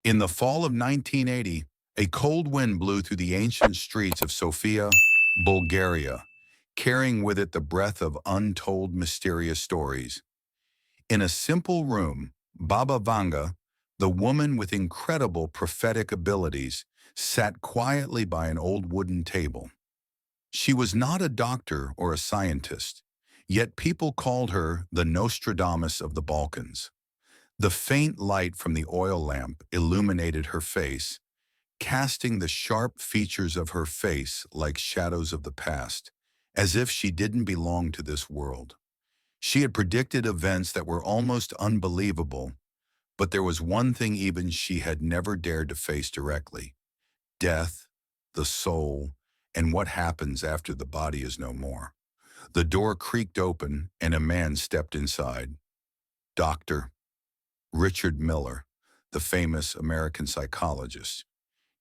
In the fall of 1980, a cold wind blew through the ancient streets of Sofia, Bulgaria, carrying with it the breath of untold mysterious stories. In a simple room, Baba Vanga, the woman with incredible prophetic abilities, sat quietly by an old wooden table. She was not a doctor or a scientist, yet people called her the Nostradamus of the Balkans. The faint light from the oil lamp illuminated her face, casting the sharp features of her face like shadows of the past, as if she didn't belong to this world. She had predicted events that were almost unbelievable, but there was one thing even she had never dared to face directly: death, the soul, and what happens after the body is no more. The door creaked open and a man stepped inside. Dr. Richard Miller, the famous American psychologist.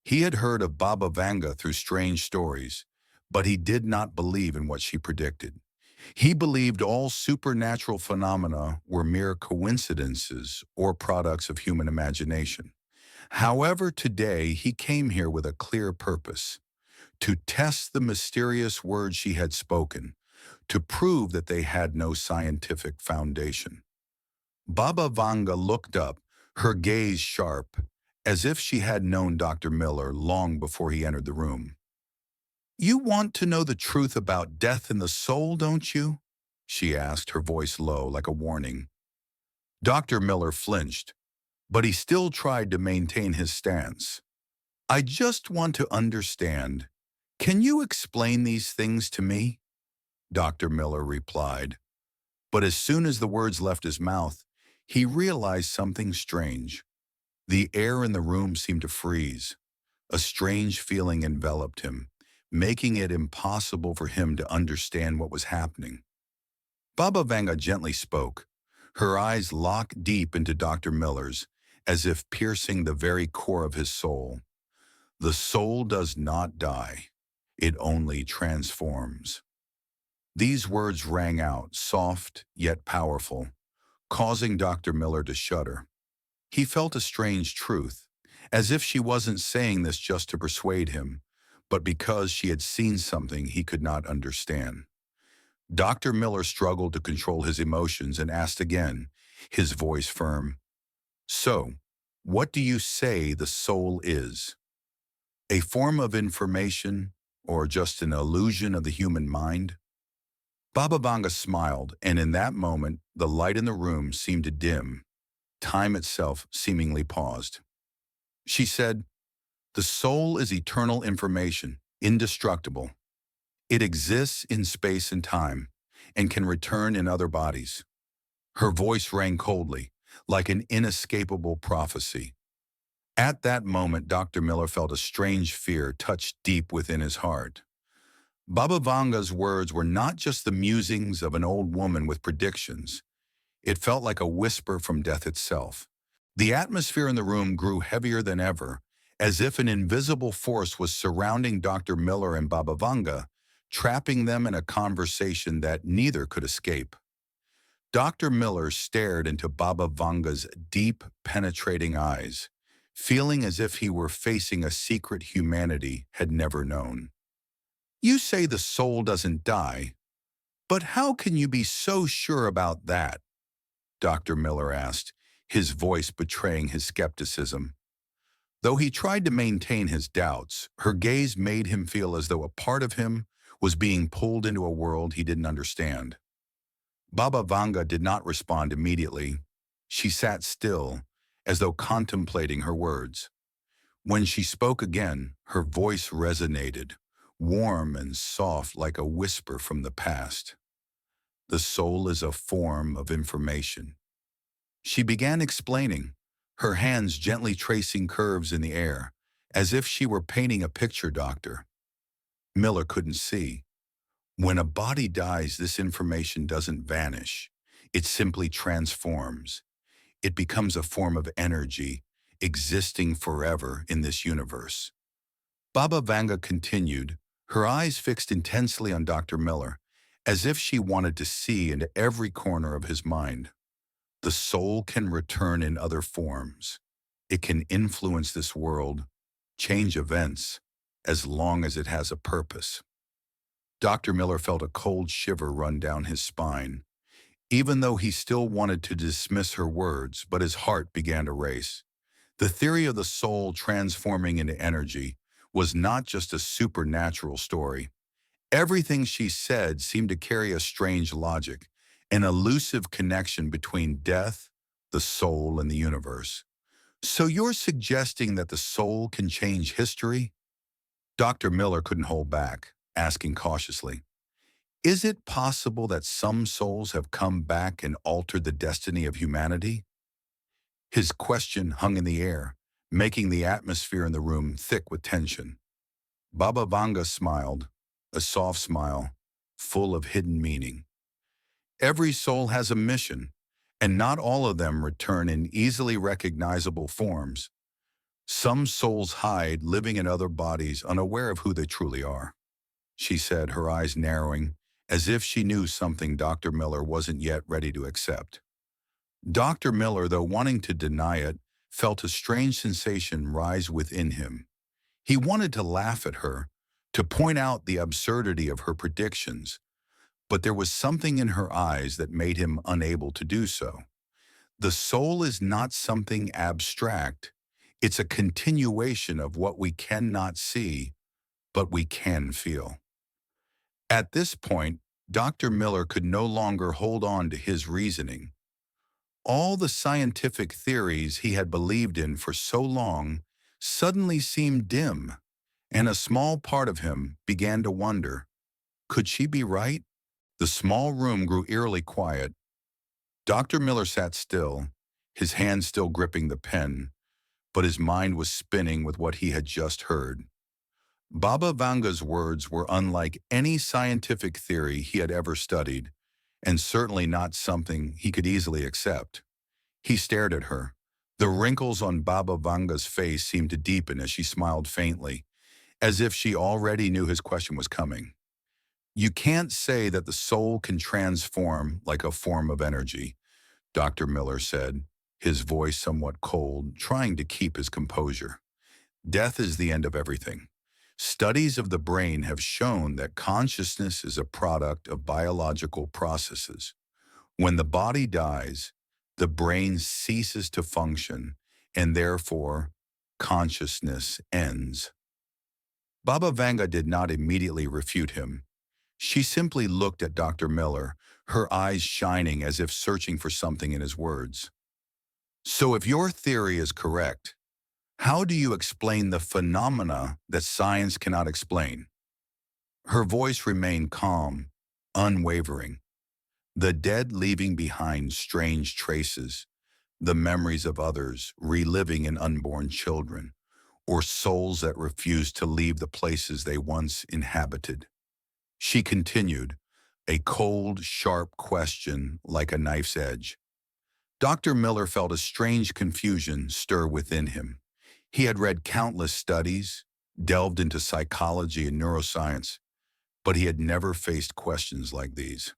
He had heard of Baba Vanga through strange stories, but he did not believe in what she predicted. He believed all supernatural phenomena were mere coincidences or products of human imagination. However, today he came here with a clear purpose: to test the mysterious words she had spoken, to prove that they had no scientific foundation. Baba Vanga looked up, her gaze sharp, as if she had known Dr. Miller long before he entered the room. "You want to know the truth about death and the soul, don't you?" she asked, her voice low, like a warning. Dr. Miller flinched, but he still tried to maintain his stance. "I just want to understand. Can you explain these things to me?" Dr. Miller replied. But as soon as the words left his mouth, he realized something strange. The air in the room seemed to freeze. A strange feeling enveloped him, making it impossible for him to understand what was happening. Baba Vanga gently spoke, her eyes locked deep into Dr. Miller's, as if piercing the very core of his soul. "The soul does not die. It only transforms." These words rang out, soft yet powerful, causing Dr. Miller to shudder. He felt a strange truth, as if she wasn't saying this just to persuade him, but because she had seen something he could not understand. Dr. Miller struggled to control his emotions and asked again, his voice firm, "So, what do you say the soul is? A form of information, or just an illusion of the human mind?" Baba Vanga smiled, and in that moment, the light in the room seemed to dim. Time itself seemingly paused. She said, "The soul is eternal information, indestructible. It exists in space and time, and can return in other bodies." Her voice rang coldly, like an inescapable prophecy. At that moment, Dr. Miller felt a strange fear touch deep within his heart. Baba Vanga's words were not just the musings of an old woman with predictions. It felt like a whisper from death itself. The atmosphere in the room grew heavier than ever, as if an invisible force was surrounding Dr. Miller and Baba Vanga, trapping them in a conversation that neither could escape. Dr. Miller stared into Baba Vanga's deep, penetrating eyes, feeling as if he were facing a secret humanity had never known. "You say the soul doesn't die, but how can you be so sure about that?" Dr. Miller asked, his voice betraying his skepticism. Though he tried to maintain his doubts, her gaze made him feel as though a part of him was being pulled into a world he didn't understand. Baba Vanga did not respond immediately. She sat still, as though contemplating her words. When she spoke again, her voice resonated, warm and soft like a whisper from the past. "The soul is a form of information." She began explaining, her hands gently tracing curves in the air, as if she were painting a picture. Dr. Miller couldn't see. When a body dies, this information doesn't vanish. It simply transforms. It becomes a form of energy, existing forever in this universe. Baba Vanga continued, her eyes fixed intensely on Dr. Miller, as if she wanted to see into every corner of his mind. "The soul can return in other forms. It can influence this world, change events, as long as it has a purpose. Dr. Miller felt a cold shiver run down his spine, even though he still wanted to dismiss her words, but his heart began to race. The theory of the soul transforming into energy was not just a supernatural story. Everything she said seemed to carry a strange logic, an elusive connection between death, the soul, and the universe. So you're suggesting that the soul can change history? Dr. Miller couldn't hold back, asking cautiously, is it possible that some souls have come back and altered the destiny of humanity? His question hung in the air, making the atmosphere in the room thick with tension. Baba Vanga smiled, a soft smile, full of hidden meaning. Every soul has a mission, and not all of them return in easily recognizable forms. Some souls hide, living in other bodies, unaware of who they truly are, she said, her eyes narrowing, as if she knew something Dr. Miller wasn't yet ready to accept. Dr. Miller, though wanting to deny it, felt a strange sensation rise within him. He wanted to laugh at her, to point out the absurdity of her predictions, but there was something in her eyes that made him unable to do so. The soul is not something abstract. It's a continuation of what we cannot see, but we can feel. At this point, Dr. Miller could no longer hold on to his reasoning. All the scientific theories he had believed in for so long suddenly seemed dim, and a small part of him began to wonder, could she be right? The small room grew eerily quiet. Dr. Miller sat still, his hand still gripping the pen, but his mind was spinning with what he had just heard. Baba Vanga's words were unlike any scientific theory he had ever studied, and certainly not something he could easily accept. He stared at her. The wrinkles on Baba Vanga's face seemed to deepen as she smiled faintly, as if she already knew his question was coming. You can't say that the soul can transform like a form of energy, Dr. Miller said, his voice somewhat cold, trying to keep his composure. Death is the end of everything. Studies of the brain have shown that consciousness is a product of biological processes. When the body dies, the brain ceases to function, and therefore, consciousness ends. Baba Vanga did not immediately refute him. She simply looked at Dr. Miller, her eyes shining as if searching for something in his words. So if your theory is correct, how do you explain the phenomena that science cannot explain? Her voice remained calm, unwavering. The dead leaving behind strange traces, the memories of others reliving in unborn children, or souls that refuse to leave the places they once inhabited. She continued, a cold, sharp question like a knife's edge. Dr. Miller felt a strange confusion stir within him. He had read countless studies, delved into psychology and neuroscience, but he had never faced questions like these.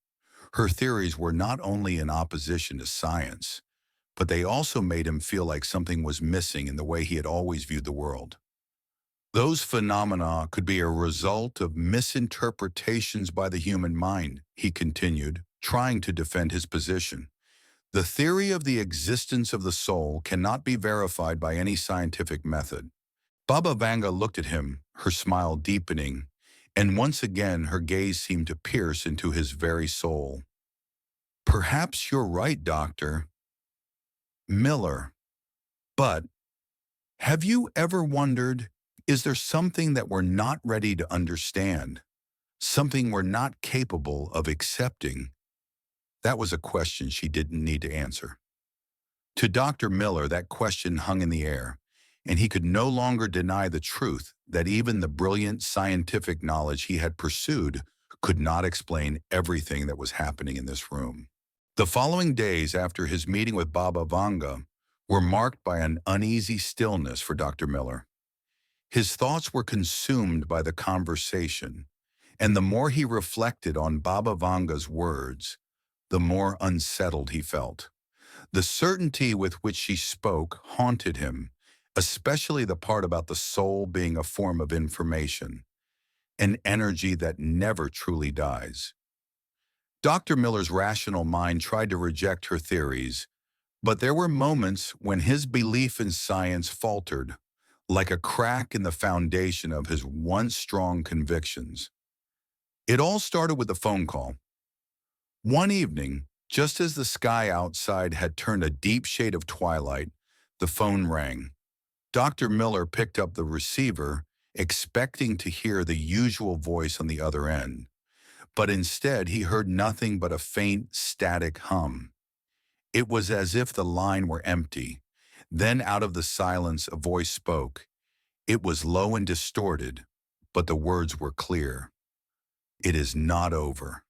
Her theories were not only in opposition to science, but they also made him feel like something was missing in the way he had always viewed the world. Those phenomena could be a result of misinterpretations by the human mind, he continued, trying to defend his position. The theory of the existence of the soul cannot be verified by any scientific method. Baba Vanga looked at him, her smile deepening, and once again her gaze seemed to pierce into his very soul. Perhaps you're right, Dr. Miller, but have you ever wondered, is there something that we're not ready to understand? Something we're not capable of accepting? That was a question she didn't need to answer. To Dr. Miller, that question hung in the air, and he could no longer deny the truth that even the brilliant scientific knowledge he had pursued could not explain everything that was happening in this room. The following days after his meeting with Baba Vanga were marked by an uneasy stillness for Dr. Miller. His thoughts were consumed by the conversation, and the more he reflected on Baba Vanga's words, the more unsettled he felt. The certainty with which she spoke haunted him, especially the part about the soul being a form of information, an energy that never truly dies. Dr. Miller's rational mind tried to reject her theories, but there were moments when his belief in science faltered, like a crack in the foundation of his once strong convictions. It all started with a phone call. One evening, just as the sky outside had turned a deep shade of twilight, the phone rang. Dr. Miller picked up the receiver, expecting to hear the usual voice on the other end, but instead he heard nothing but a faint, static hum. It was as if the line were empty. Then out of the silence a voice spoke. It was low and distorted, but the words were clear. "It is not over.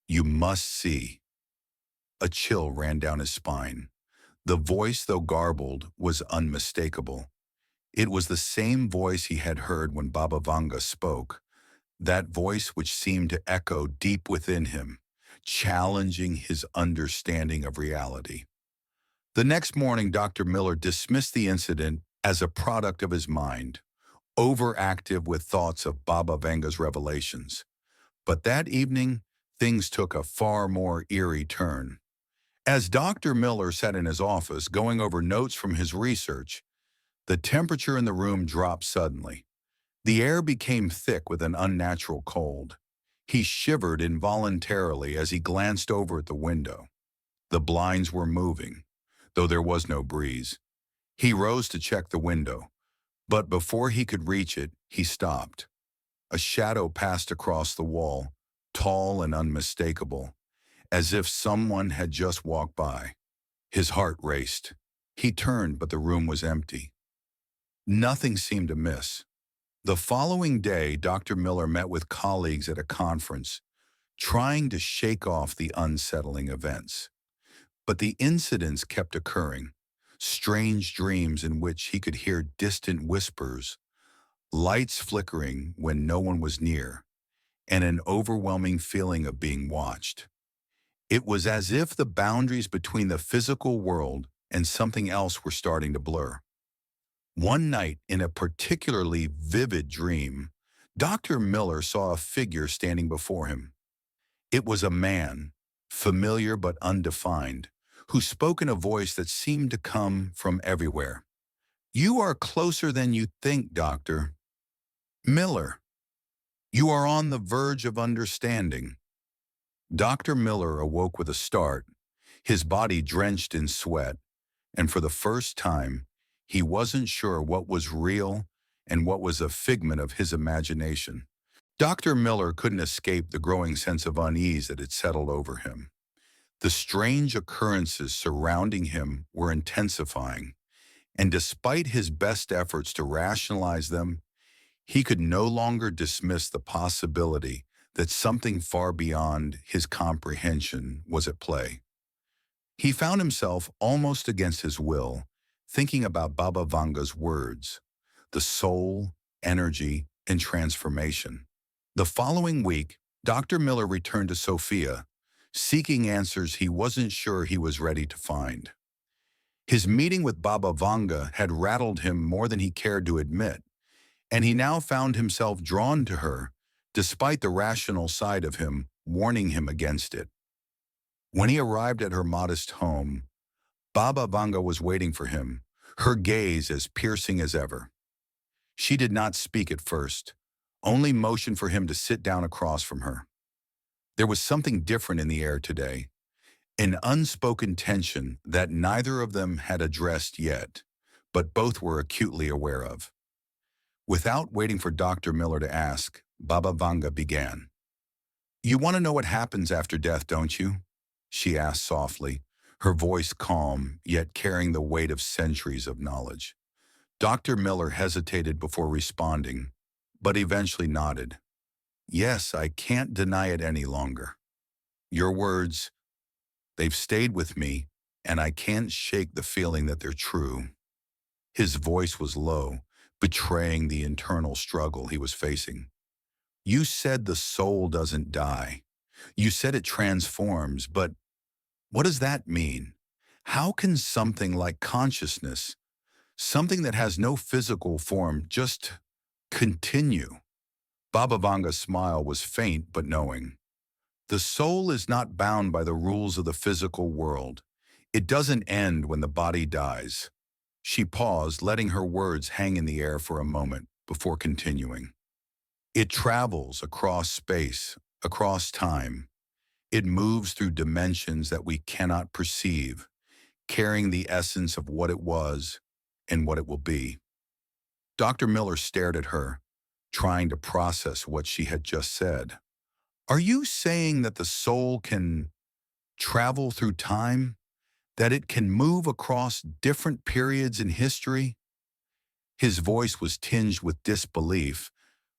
You must see." A chill ran down his spine. The voice, though garbled, was unmistakable. It was the same voice he had heard when Baba Vanga spoke, that voice which seemed to echo deep within him, challenging his understanding of reality. The next morning, Dr. Miller dismissed the incident as a product of his mind, overactive with thoughts of Baba Vanga's revelations. But that evening, things took a far more eerie turn. As Dr. Miller sat in his office going over notes from his research, the temperature in the room dropped suddenly. The air became thick with an unnatural cold. He shivered involuntarily as he glanced over at the window. The blinds were moving, though there was no breeze. He rose to check the window, but before he could reach it, he stopped. A shadow passed across the wall, tall and unmistakable, as if someone had just walked by. His heart raced. He turned, but the room was empty. Nothing seemed amiss. The following day, Dr. Miller met with colleagues at a conference, trying to shake off the unsettling events. But the incidents kept occurring, strange dreams in which he could hear distant whispers, lights flickering when no one was near, and an overwhelming feeling of being watched. It was as if the boundaries between the physical world and something else were starting to blur. One night, in a particularly vivid dream, Dr. Miller saw a figure standing before him. It was a man, familiar but undefined, who spoke in a voice that seemed to come from everywhere. "You are closer than you think, Doctor Miller. You are on the verge of understanding." Dr. Miller awoke with a start, his body drenched in sweat, and for the first time, he wasn't sure what was real and what was a figment of his imagination. Dr. Miller couldn't escape the growing sense of unease that had settled over him. The strange occurrences surrounding him were intensifying, and despite his best efforts to rationalize them, he could no longer dismiss the possibility that something far beyond his comprehension was at play. He found himself, almost against his will, thinking about Baba Vanga's words, the soul, energy, and transformation. The following week, Dr. Miller returned to Sofia, seeking answers he wasn't sure he was ready to find. His meeting with Baba Vanga had rattled him more than he cared to admit, and he now found himself drawn to her, despite the rational side of him warning him against it. When he arrived at her modest home, Baba Vanga was waiting for him, her gaze as piercing as ever. She did not speak at first, only motioned for him to sit down across from her. There was something different in the air today, an unspoken tension that neither of them had addressed yet, but both were acutely aware of. Without waiting for Dr. Miller to ask, Baba Vanga began. "You want to know what happens after death, don't you?" she asked softly, her voice calm, yet carrying the weight of centuries of knowledge. Dr. Miller hesitated before responding, but eventually nodded. "Yes, I can't deny it any longer. Your words, they've stayed with me, and I can't shake the feeling that they're true." His voice was low, betraying the internal struggle he was facing. "You said the soul doesn't die. You said it transforms, but what does that mean? How can something like consciousness, something that has no physical form, just continue. Baba Vanga's smile was faint but knowing. The soul is not bound by the rules of the physical world. It doesn't end when the body dies. She paused, letting her words hang in the air for a moment before continuing. It travels across space, across time. It moves through dimensions that we cannot perceive, carrying the essence of what it was and what it will be. Dr. Miller stared at her, trying to process what she had just said. Are you saying that the soul can travel through time? That it can move across different periods in history? His voice was tinged with disbelief,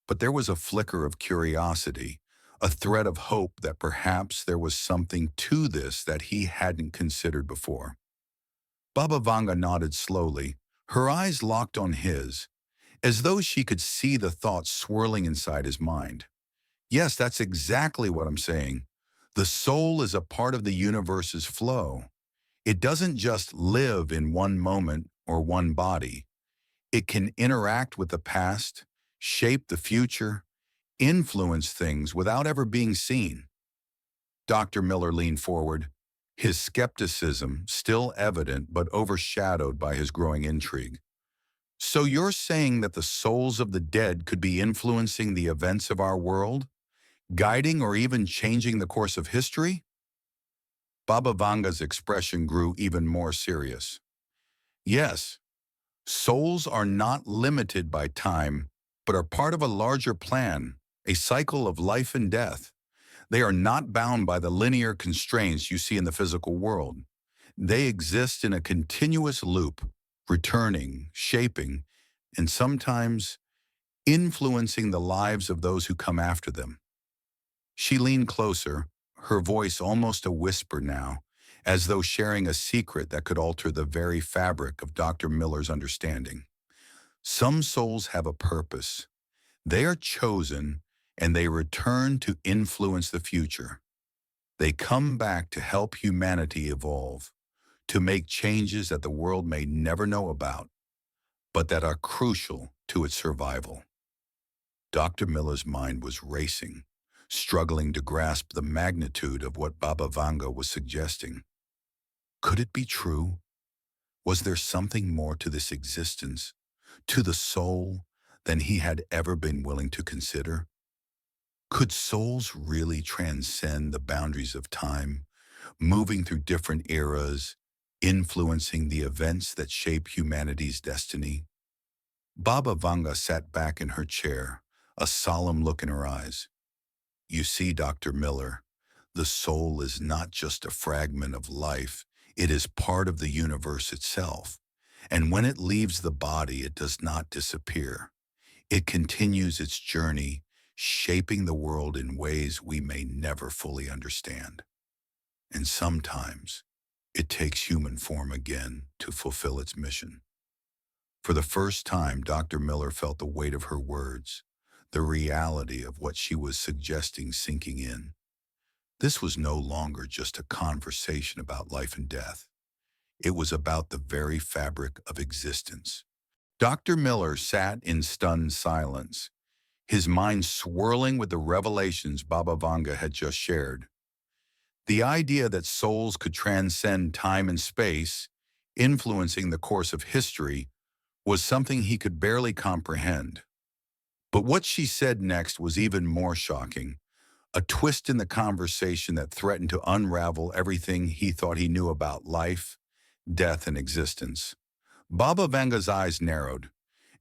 but there was a flicker of curiosity, a thread of hope that perhaps there was something to this that he hadn't considered before. Baba Vanga nodded slowly, her eyes locked on his, as though she could see the thoughts swirling inside his mind. Yes, that's exactly what I'm saying. The soul is a part of the universe's flow. It doesn't just live in one moment or one body. It can interact with the past, shape the future, influence things without ever being seen. Dr. Miller leaned forward, his skepticism still evident but overshadowed by his growing intrigue. So you're saying that the souls of the dead could be influencing the events of our world, guiding or even changing the course of history? Baba Vanga's expression grew even more serious. Yes, souls are not limited by time, but are part of a larger plan, a cycle of life and death. They are not bound by the linear constraints you see in the physical world. They exist in a continuous loop, returning, shaping, and sometimes influencing the lives of those who come after them. She leaned closer, her voice almost a whisper now, as though sharing a secret that could alter the very fabric of Dr. Miller's understanding. Some souls have a purpose. They are chosen, and they return to influence the future. They come back to help humanity evolve, to make changes that the world may never know about, but that are crucial to its survival. Dr. Miller's mind was racing, struggling to grasp the magnitude of what Baba Vanga was suggesting. Could it be true? Was there something more to this existence, to the soul, than he had ever been willing to consider? Could souls really transcend the boundaries of time, moving through different eras, influencing the events that shape humanity's destiny? Baba Vanga sat back in her chair, a solemn look in her eyes. You see, Dr. Miller, the soul is not just a fragment of life, it is part of the universe itself. And when it leaves the body, it does not disappear. It continues its journey, shaping the world in ways we may never fully understand. And sometimes, it takes human form again to fulfill its mission. For the first time, Dr. Miller felt the weight of her words, the reality of what she was suggesting sinking in. This was no longer just a conversation about life and death. It was about the very fabric of existence. Dr. Miller sat in stunned silence, his mind swirling with the revelations Baba Vanga had just shared. The idea that souls could transcend time and space, influencing the course of history, was something he could barely comprehend. But what she said next was even more shocking, a twist in the conversation that threatened to unravel everything he thought he knew about life, death, and existence. Baba Vanga's eyes narrowed,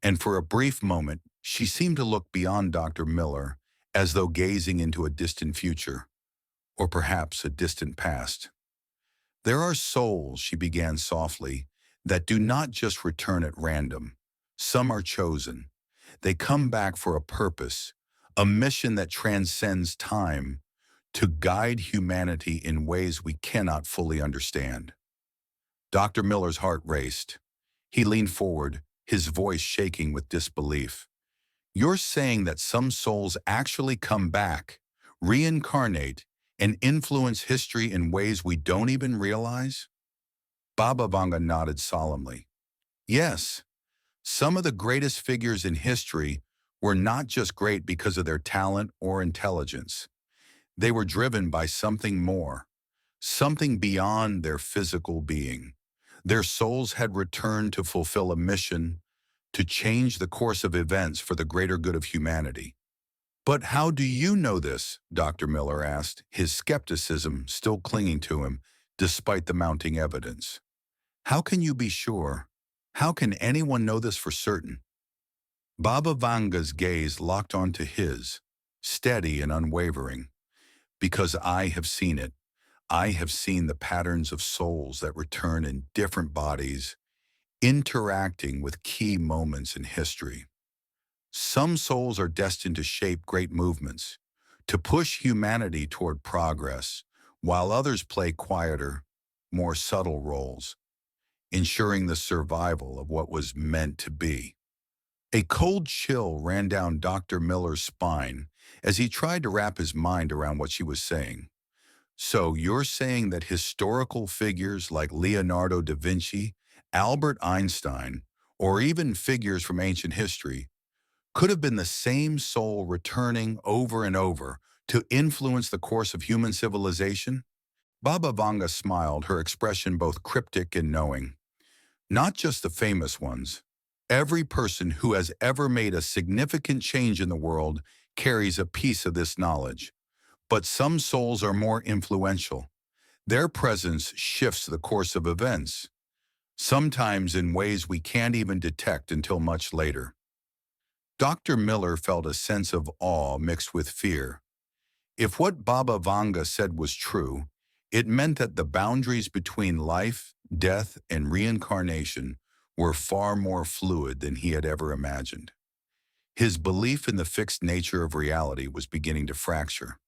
and for a brief moment, she seemed to look beyond Dr. Miller, as though gazing into a distant future, or perhaps a distant past. There are souls, she began softly, that do not just return at random. Some are chosen. They come back for a purpose, a mission that transcends time, to guide humanity in ways we cannot fully understand. Dr. Miller's heart raced. He leaned forward, his voice shaking with disbelief. You're saying that some souls actually come back, reincarnate, and influence history in ways we don't even realize? Baba Vanga nodded solemnly. Yes, Some of the greatest figures in history were not just great because of their talent or intelligence. They were driven by something more, something beyond their physical being. Their souls had returned to fulfill a mission to change the course of events for the greater good of humanity. But how do you know this? Dr. Miller asked, his skepticism still clinging to him despite the mounting evidence. How can you be sure? How can anyone know this for certain? Baba Vanga's gaze locked onto his, steady and unwavering. Because I have seen it. I have seen the patterns of souls that return in different bodies, interacting with key moments in history. Some souls are destined to shape great movements, to push humanity toward progress, while others play quieter, more subtle roles, ensuring the survival of what was meant to be. A cold chill ran down Dr. Miller's spine as he tried to wrap his mind around what she was saying. So you're saying that historical figures like Leonardo da Vinci, Albert Einstein, or even figures from ancient history could have been the same soul returning over and over to influence the course of human civilization? Baba Vanga smiled, her expression both cryptic and knowing. Not just the famous ones. Every person who has ever made a significant change in the world carries a piece of this knowledge. But some souls are more influential. Their presence shifts the course of events, sometimes in ways we can't even detect until much later. Dr. Miller felt a sense of awe mixed with fear. If what Baba Vanga said was true, it meant that the boundaries between life, death, and reincarnation were far more fluid than he had ever imagined. His belief in the fixed nature of reality was beginning to fracture.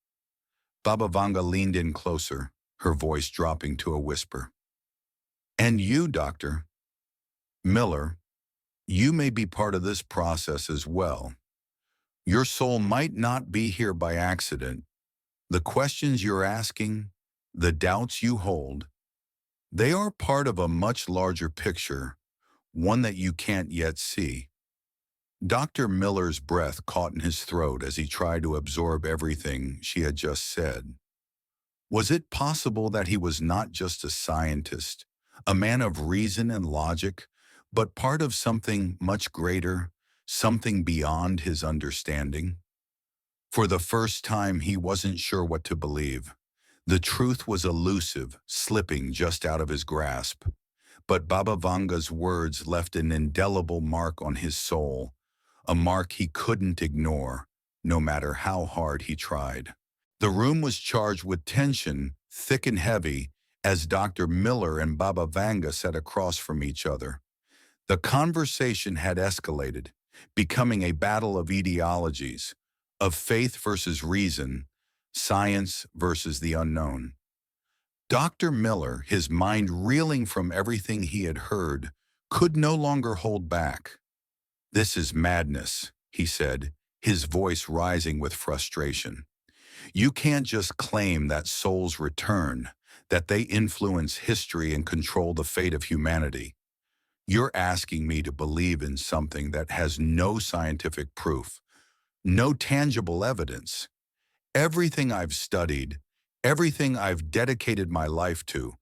Baba Vanga leaned in closer, her voice dropping to a whisper. And you, Dr. Miller, you may be part of this process as well. Your soul might not be here by accident. The questions you're asking, the doubts you hold, they are part of a much larger picture, one that you can't yet see. Dr. Miller's breath caught in his throat as he tried to absorb everything she had just said. Was it possible that he was not just a scientist, a man of reason and logic, but part of something much greater, something beyond his understanding? For the first time, he wasn't sure what to believe. The truth was elusive, slipping just out of his grasp. But Baba Vanga's words left an indelible mark on his soul, a mark he couldn't ignore, no matter how hard he tried. The room was charged with tension, thick and heavy, as Dr. Miller and Baba Vanga sat across from each other. The conversation had escalated, becoming a battle of ideologies, of faith versus reason, science versus the unknown. Dr. Miller, his mind reeling from everything he had heard, could no longer hold back. "This is madness," he said, his voice rising with frustration. "You can't just claim that souls return, that they influence history and control the fate of humanity. You're asking me to believe in something that has no scientific proof, no tangible evidence. Everything I've studied, everything I've dedicated my life to,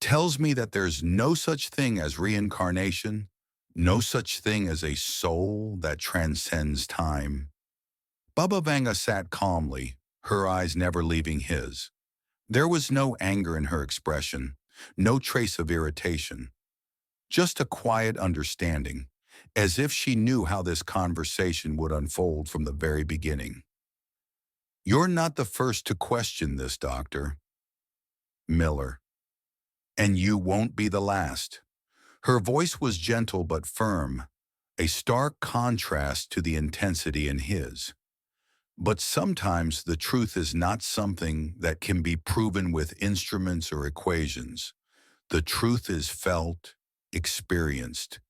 tells me that there's no such thing as reincarnation, no such thing as a soul that transcends time." Baba Vanga sat calmly, her eyes never leaving his. There was no anger in her expression, no trace of irritation, just a quiet understanding, as if she knew how this conversation would unfold from the very beginning. "You're not the first to question this, Dr. Miller, and you won't be the last." Her voice was gentle but firm, a stark contrast to the intensity in his. But sometimes the truth is not something that can be proven with instruments or equations. The truth is felt, experienced.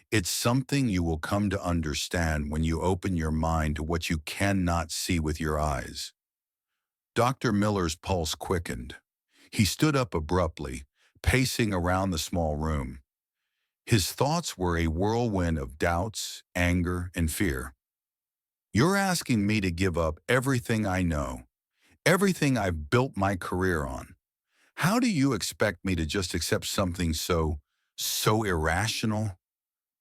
It's something you will come to understand when you open your mind to what you cannot see with your eyes. Dr. Miller's pulse quickened. He stood up abruptly, pacing around the small room. His thoughts were a whirlwind of doubts, anger, and fear. You're asking me to give up everything I know, everything I've built my career on. How do you expect me to just accept something so irrational?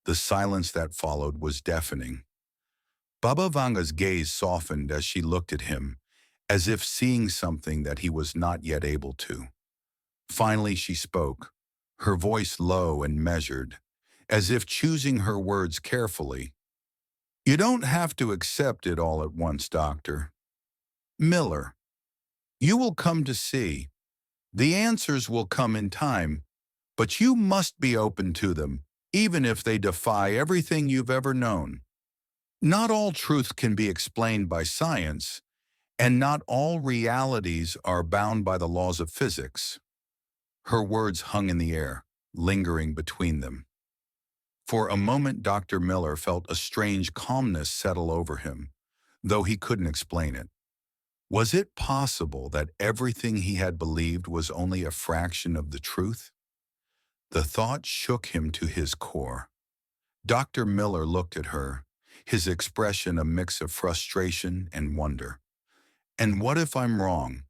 The silence that followed was deafening. Baba Vanga's gaze softened as she looked at him, as if seeing something that he was not yet able to. Finally she spoke, her voice low and measured, as if choosing her words carefully. You don't have to accept it all at once, Doctor Miller. You will come to see. The answers will come in time, but you must be open to them, even if they defy everything you've ever known. Not all truth can be explained by science, and not all realities are bound by the laws of physics. Her words hung in the air, lingering between them. For a moment, Dr. Miller felt a strange calmness settle over him, though he couldn't explain it. Was it possible that everything he had believed was only a fraction of the truth? The thought shook him to his core. Dr. Miller looked at her, his expression a mix of frustration and wonder. And what if I'm wrong?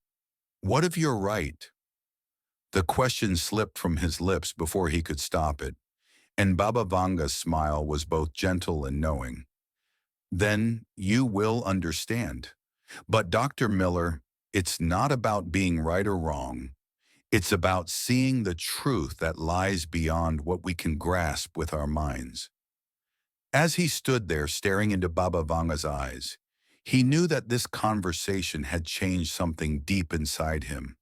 What if you're right? The question slipped from his lips before he could stop it, and Baba Vanga's smile was both gentle and knowing. Then you will understand. But Dr. Miller, it's not about being right or wrong. It's about seeing the truth that lies beyond what we can grasp with our minds. As he stood there staring into Baba Vanga's eyes, he knew that this conversation had changed something deep inside him.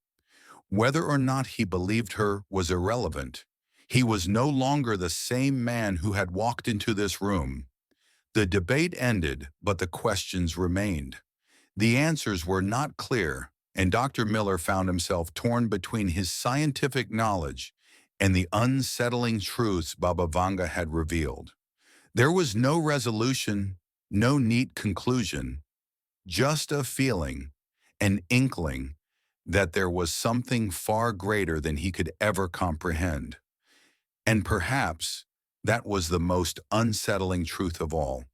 Whether or not he believed her was irrelevant. He was no longer the same man who had walked into this room. The debate ended, but the questions remained. The answers were not clear, and Dr. Miller found himself torn between his scientific knowledge and the unsettling truths Baba Vanga had revealed. There was no resolution, no neat conclusion, just a feeling, an inkling, that there was something far greater than he could ever comprehend. And perhaps that was the most unsettling truth of all.